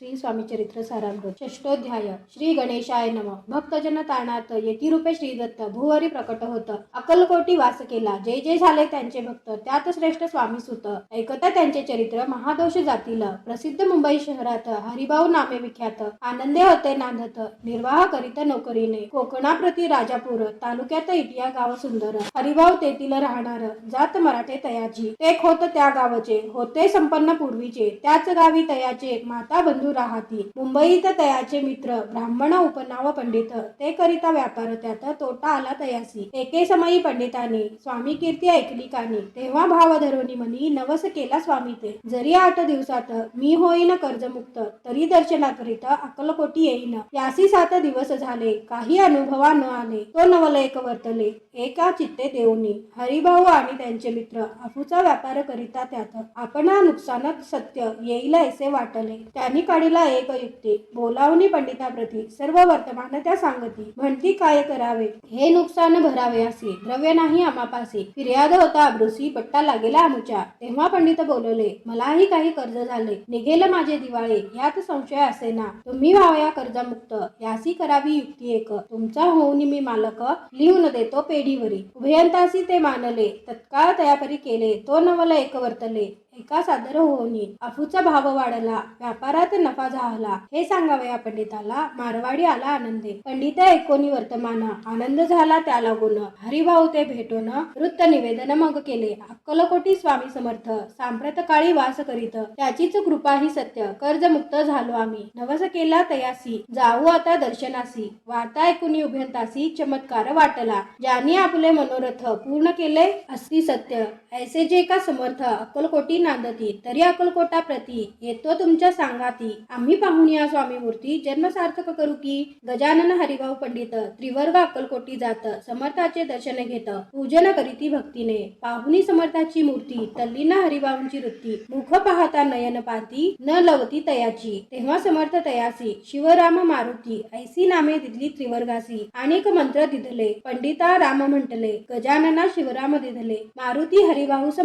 श्री स्वामी चरित्र सारामृत षष्ठोध्याय श्री गणेशाय नम भक्तजन तारणार्थ येतिरूपे श्री दत्त भूवरी प्रकट होत अक्कलकोटी वास केला. जय जय झाले त्यांचे भक्त त्यात श्रेष्ठ स्वामी सुत ऐकता त्यांचे चरित्र महादोष जातील. प्रसिद्ध मुंबई शहरात हरिभाऊ नामे विख्यात आनंदे होते नांदत निर्वाह करीत नोकरीने. कोकणाप्रती राजापूर तालुक्यात इटिया गाव सुंदर हरिभाऊ तेथील राहणार जात मराठे तयाची. ते खोत त्या गावचे होते संपन्न पूर्वीचे त्याच गावी तयाचे माता बंधू राहती. मुंबईत तयाचे मित्र ब्राह्मण उपनाव पंडित ते करिता व्यापार त्यात तोटा आला तयासी. एके समयी पंडितांनी स्वामी कीर्ती ऐकली कानी तेव्हा भाव धरोनी मनी नवस केला स्वामी ते. जरी 8 दिवसात मी होईन कर्जमुक्त तरी दर्शनाकरिता अक्कलकोटी येईन. यासी 7 दिवस झाले काही अनुभवा न आले तो नवल एक वर्तले एका चित्ते देऊनी. हरिभाऊ आणि त्यांचे मित्र अफूचा व्यापार करिता त्यात आपणा नुकसानात सत्य येईल असे वाटले. त्यांनी काढीला एक युक्ती बोलावणी पंडिताप्रती सर्व वर्तमान त्या सांगती. म्हणती काय करावे हे नुकसान भरावे असे द्रव्य नाही आमापासी. फिर्याद होता अब्रुसी पट्टा लागेला आमुच्या. तेव्हा पंडित बोलले मलाही काही कर्ज झाले निघेल माझे दिवाळे यात संशय असे ना. तुम्ही व्हावया कर्जमुक्त यासी करावी युक्ती एक. तुमचा होऊन मी मालक लिहून देतो पेढीवरी. उभयंतासी ते मानले तत्काळ तयापरी केले तो नवल एक वर्तले एका सादर होऊनी. अफूचा भाव वाढला व्यापारात नफा झाला हे सांगावया पंडिताला. मारवाडी आला आनंदे पंडित ऐकोनी वर्तमान आनंद झाला त्या लागून. हरिभाऊ ते भेटून वृत्त निवेदन मग केले. अक्कलकोटी स्वामी समर्थ सांप्रत काळी वास करीत त्याचीच कृपा ही सत्य कर्जमुक्त झालो आम्ही. नवस केला तयासी जाऊ आता दर्शनासी. वार्ता ऐकुनी उभयंतासी चमत्कार वाटला. ज्यांनी आपले मनोरथ पूर्ण केले असती सत्य ऐसे जे का समर्थ अक्कलकोटी नांदती. तरी अक्कलकोटा प्रती येतो तुमच्या सांगाती. आम्ही पाहून या स्वामी मूर्ती जन्म सार्थक करू की. गजानन हरिभाऊ पंडित त्रिवर्ग अक्कलकोटी जात समर्थाचे दर्शन घेत पूजन करीती भक्तीने. पाहुनी समर्थाची मूर्ती तल्लीन हरिभाऊंची वृत्ती. मुख पाहता नयन पाती न लवती तयाची. तेव्हा समर्थ तयासी शिवराम मारुती ऐसी नामे दिधली त्रिवर्गासी. अनेक मंत्र दिधले पंडिता राम म्हटले गजानना शिवराम दिधले मारुती हरिभाऊ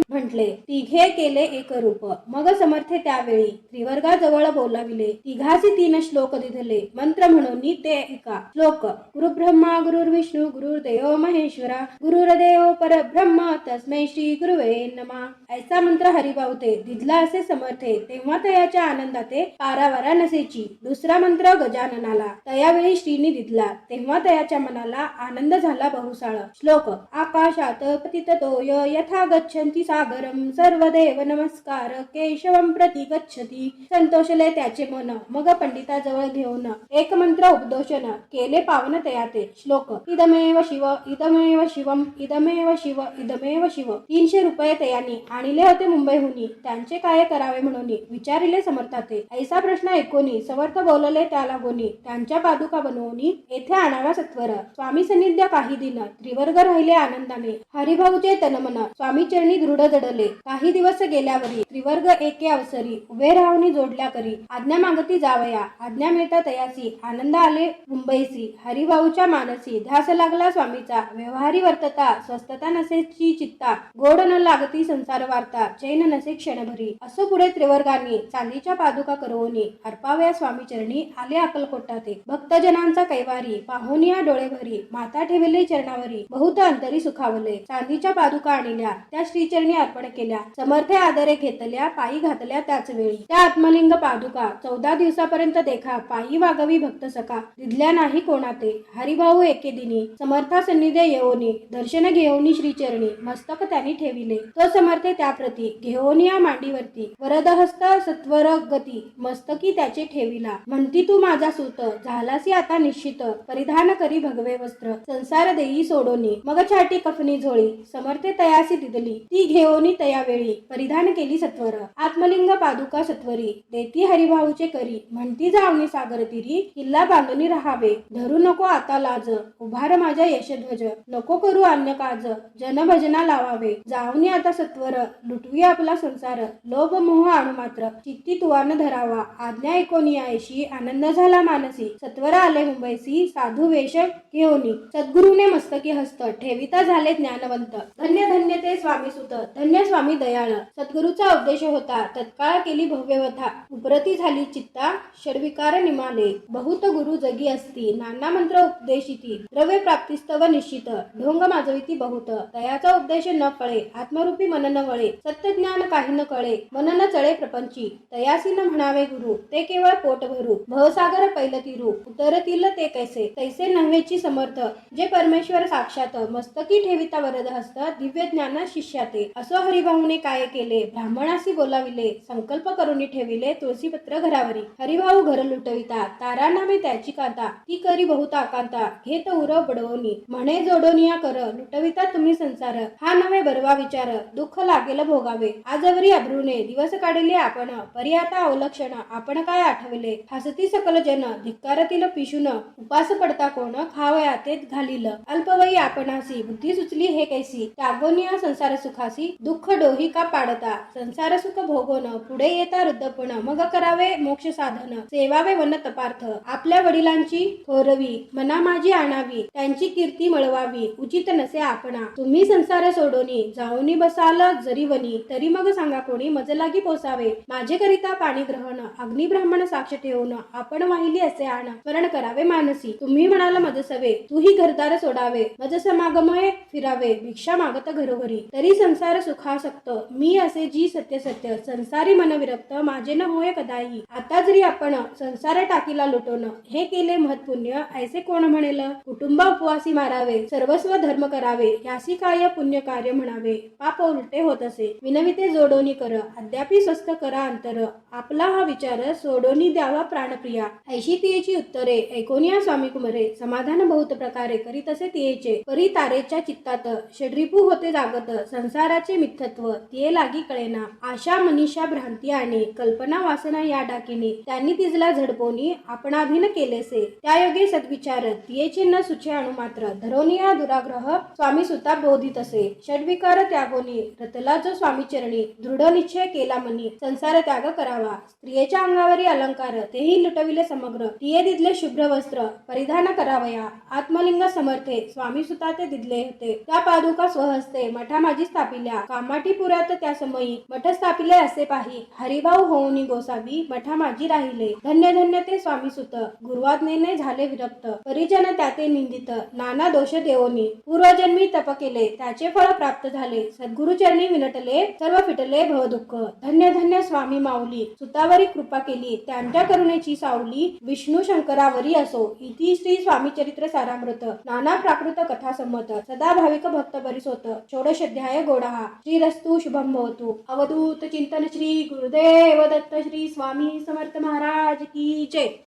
म्हटले. तिघे केले एक रूप मग समर्थे त्यावेळी त्रिवर्गाजवळ बोलाविले. तिघासी 3 श्लोक दिधले मंत्र म्हणून ते एका. श्लोक गुरुब्रह्मा गुरुर्विष्णू गुरुर्देव महेश्वरा गुरुर्देव परब्रह्म तस्मै श्री गुरुवे नमः. ऐसा मंत्र हरिभाऊ ते दिधला असे समर्थे. तेव्हा तयाच्या आनंदाते पारावारा नसेची. दुसरा मंत्र गजाननाला तयावेळी श्रीनी दिधला. तेव्हा तयाच्या मनाला आनंद झाला बहुसाळ. श्लोक आकाशात पतिततोय यथा गच्छन्ति सागरम सर्वदेव नमस्कार केशवम प्रति गच्छति. संतोषले त्याचे मन मग पंडिताजवळ घेऊन एक मंत्र उपदोषण केले पावन तयाते. श्लोक इदमेव शिव इदमेव शिवम इदमेव शिव इदमेव शिव. 300 रुपये तयानी आणले होते मुंबईहुनी. त्यांचे काय करावे म्हणून विचारिले समर्थाते. ऐसा प्रश्न ऐकोनी समर्थ बोलले त्या लागोनी त्यांच्या पादुका बनवून येथे आणाव्या सत्वर. स्वामी सन्निध्य काही दिन त्रिवर्ग राहिले आनंदाने. हरिभाऊचे तनमन स्वामी चरणी दृढ जडले. काही दिवस गेल्यावरी त्रिवर्ग एके अवसरी उभे राहून जोडल्या करी आज्ञा मागती जावया. आज्ञा मिळता तयासी आनंद आले मुंबईसी. हरिभाऊच्या मानसी ध्यास लागला स्वामीचा. व्यवहारी वर्तता स्वस्थता नसेची चित्ता. गोड न लागती संसार वार्ता चैन नसे क्षणभरी. असो पुढे त्रिवर्गांनी चांदीच्या पादुका करवून अर्पावया स्वामी चरणी आले अक्कलकोटाते. भक्तजनांचा कैवारी पाहुन या डोळे भरी. माता ठेवले चरणावरी बहुत अंतरी सुखावले. चांदीच्या पादुका आणल्या त्या श्रीचरणी अर्पण केल्या. समर्थे आदरे घेतल्या पायी घातल्या त्याच वेळी. त्या आत्मलिंग पादुका 14 दिवसापर्यंत देखा पायी वागवी भक्त सखा. दिधल्या नाही कोणाते. हरिभाऊ एके दिनी समर्था सन्निधे येऊनी दर्शन घेऊनी श्रीचरणी मस्तक त्यांनी ठेविले. तो समर्थे त्याप्रती घेऊन या मांडीवरती वरदहस्त सत्वर गती मस्तकी त्याचे ठेविला. म्हणती तू माझा सूत झालासी आता निश्चित. परिधान करी भगवे वस्त्र संसार देई सोडोनी. मग छाटी कफनी झोळी समर्थे तयासी दिदली. ती घेऊनी तयावेळी परिधान केली सत्वर. आत्मलिंग पादुका सत्वरी देती हरिभाऊचे करी. म्हणती जावनी सागर तीरी किल्ला बांधून राहावे. धरू नको आता लाज उभार माझ्या यशध्वज. नको करू अन्य काज जनभजना लावावे. जावनी आता सत्वर लुटवी आपला संसार. लोभ मोह आणू मात्र चित्ती तुवान धरावा. आज्ञा ऐकोनी ऐशी आनंद झाला मानसी. सत्वर आले मुंबईसी साधू वेश घेऊनी. सद्गुरुने मस्तकी हस्त ठेविता झाले ज्ञानवंत. धन्य धन्य ते स्वामी सुत धन्य स्वामी दयाळ. सद्गुरूचा उपदेश होता तत्काळ केली भव्यवथा उपरती झाली चित्ता षड्विकार निमाले बहुत गुरु जगी असती नाना मंत्र उपदेशिती द्रव्य प्राप्तिस्तव निश्चित ढोंग माजविती बहुत तयाचा उपदेश न कळे आत्मरूपी मन न वळे सत्य ज्ञान काही न कळे मन न चळे प्रपंची तयासी न म्हणावे गुरु ते केवळ पोट भरू भवसागर पैलतीरू उतरतील ते कैसे तैसे नव्हेची समर्थ जे परमेश्वर साक्षात मस्तकी ठेविता वरद हस्त दिव्य ज्ञान शिष्याते असो हरिभाऊने काय केले ब्राह्मणासी बोलाविले संकल्प करून ठेविले तुळशीपत्र घरावरी हरिभाऊ घर लुटविता तारा नामे त्याची कांता ती करी बहुत आकांता घेत उरव बडवणी म्हणे जोडोनिया कर लुटविता तुम्ही संसार हा नव्हे बरवा विचार दुःख लागेल भोगावे आजवरी अब्रुने दिवस काढले आपण परी आता अवलक्षण आपण काय आठवले हसती सकल जन धिक्कारतील पिशून उपास पडता कोण खावया तेच घालील अल्पवयी आपणासी बुद्धी सुचली हे कैसी त्यागोनिया संसार सुखासी दुःख डोही का पाडता संसार सुख भोगोन पुढे येता वृद्धपण मग करावे मोक्ष साधन सेवावे वन तपार्थ आपल्या वडिलांची थोरवी मना माझी आणावी त्यांची कीर्ती मिळवावी उचित नसे आपणा तुम्ही संसार सोडोनी जाऊनी बसाल जरी वनी तरी मग सांगा कोणी मजलागी पोसावे माझे करिता पाणी ग्रहण अग्नि ब्राह्मण साक्ष ठेवून आपण वाहिली असे आण स्मरण करावे मानसी तुम्ही म्हणाल मजसवे तूही घरदार सोडावे मज समागमय फिरावे भिक्षा मागत घरोघरी तरी संसार सुखासक्त मी असे जी सत्य सत्य संसारी मन विरक्त माझे न होय कदाही आता जरी आपण संसार टाकीला लुटून हे केले महत्पुण्य ऐसे कोण म्हणेल कुटुंबा उपवासी मारावे सर्वस्व धर्म करावे यासी काय पुण्य कार्य म्हणावे पाप उलटे होत असे विनविते जोडोनी कर अद्यापि स्वस्थ करा अंतर आपला हा विचार सोडोनी द्यावा प्राणप्रिया ऐशी तियेची उत्तरे ऐकोनिया स्वामी कुमरे समाधान बहुत प्रकारे करीत असे तियेचे परी तारेच्या चित्तात षड्रिपू होते जागत संसाराचे मिथ्यत्व तिये लागी कळेना आशा मनीषा भ्रांती आणि कल्पना वासना या डाकीने त्यांनी तिजला झडपोनी आपणाधीन केलेसे त्या योगे सद्विचार तियेचे न सुचे अणु मात्र धरोनिया दुराग्रह स्वामी सुता बोधित असे षड्विकार त्यागोनी रतला जो स्वामी चरणी दृढ निश्चय केला मनी संसार त्याग करावा स्त्रियेच्या अंगावरी अलंकार तेही लुटविले समग्र तिये दिदले शुभ्र वस्त्र परिधान करावया आत्मलिंग समर्थे स्वामी सुता ते दिदले होते त्या पादुका स्वहस्ते मठा माझी स्थापिल्या कामाटी पुरात त्या समयी मठ स्थापिले असे पाही हरिभाऊ होऊनी गोसावी मठा माझी राहिले धन्य धन्य ते स्वामी सुत गुरुवाज्ञेने झाले विरक्त परिजन त्याते निंदित नाना दोष देवोनी पूर्वजन्मी तप केले त्याचे फळ प्राप्त झाले सद्गुरुचरणी विनटले सर्व फिटले भवदुःख धन्य धन्य स्वामी माऊली सुतावरी कृपा केली त्यांच्या करुणेची सावली विष्णू शंकरावरी असो इति श्री स्वामी चरित्र सारामृत नाना प्राकृत कथा संमत सदा भाविक भक्त बरिसोत षोडशाध्याय गोडाहा श्रीरस्तु शुभम भवतु अवधूत चिंतन श्री गुरुदेव दत्त श्री स्वामी समर्थ महाराज की जय।